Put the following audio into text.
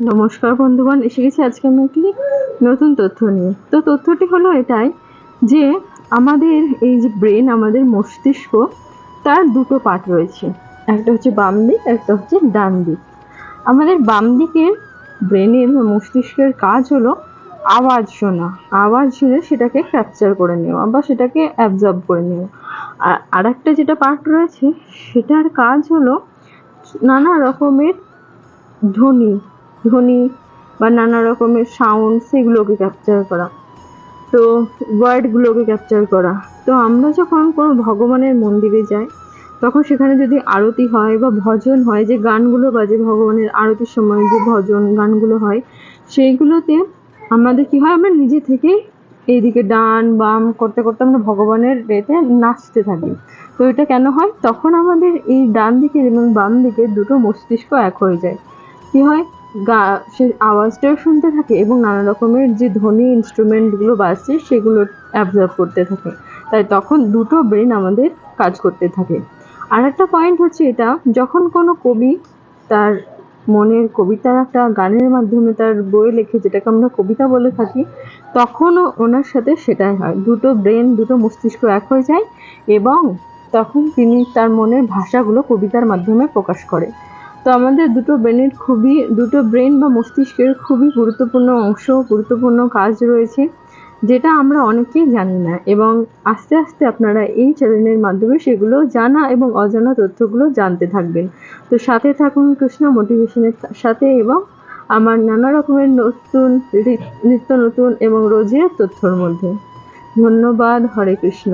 নমস্কার বন্ধুগণ, এসে গেছি আজকে আমি একটি নতুন তথ্য নিয়ে। তো তথ্যটি হলো এটাই যে আমাদের এই যে ব্রেন, আমাদের মস্তিষ্ক, তার দুটো পার্ট রয়েছে। একটা হচ্ছে বাম দিক, একটা হচ্ছে ডান দিক। আমাদের বাম দিকের ব্রেনের বা মস্তিষ্কের কাজ হলো আওয়াজ শোনা, আওয়াজ শুনে সেটাকে ক্যাপচার করে নেওয়া বা সেটাকে অ্যাবজর্ব করে নেওয়া। আর একটা যেটা পার্ট রয়েছে সেটার কাজ হলো নানা রকমের ধ্বনি ধ্বনি বা নানা রকমের সাউন্ড, সেগুলোকে ক্যাপচার করা, তো ওয়ার্ডগুলোকে ক্যাপচার করা। তো আমরা যখন কোনো ভগবানের মন্দিরে যাই, তখন সেখানে যদি আরতি হয় বা ভজন হয়, যে গানগুলো বাজে ভগবানের আরতির সময়, যে ভজন গানগুলো হয়, সেইগুলোতে আমাদের কি হয়, আমরা নিজে থেকেই এইদিকে ডান বাম করতে করতে আমরা ভগবানের এতে নাচতে থাকি। তো এটা কেন হয়? তখন আমাদের এই ডান দিকের এবং বাম দিকের দুটো মস্তিষ্ক এক হয়ে যায়। কি হয়, সে আওয়াজটাও শুনতে থাকে এবং নানা রকমের যে ধ্বনি ইনস্ট্রুমেন্টগুলো বাজছে সেগুলো অ্যাবজর্ব করতে থাকে। তাই তখন দুটো ব্রেন আমাদের কাজ করতে থাকে। আর একটা পয়েন্ট হচ্ছে এটা, যখন কোনো কবি তার মনের কবিতার একটা গানের মাধ্যমে তার বই লেখে, যেটাকে আমরা কবিতা বলে থাকি, তখনও ওনার সাথে সেটাই হয়, দুটো ব্রেন, দুটো মস্তিষ্ক এক হয়ে যায় এবং তখন তিনি তার মনের ভাষাগুলো কবিতার মাধ্যমে প্রকাশ করে। তো আমাদের দুটো ব্রেন বা মস্তিষ্কের খুবই গুরুত্বপূর্ণ অংশ, গুরুত্বপূর্ণ কাজ রয়েছে, যেটা আমরা অনেকেই জানি না, এবং আস্তে আস্তে আপনারা এই চ্যানেলের মাধ্যমে সেগুলো জানা এবং অজানা তথ্যগুলো জানতে থাকবেন। তো সাথে থাকুন কৃষ্ণ মোটিভেশনের সাথে, এবং আমার নানা রকমের নিত্য নতুন এবং রোজের তথ্যর মধ্যে। ধন্যবাদ। হরে কৃষ্ণ।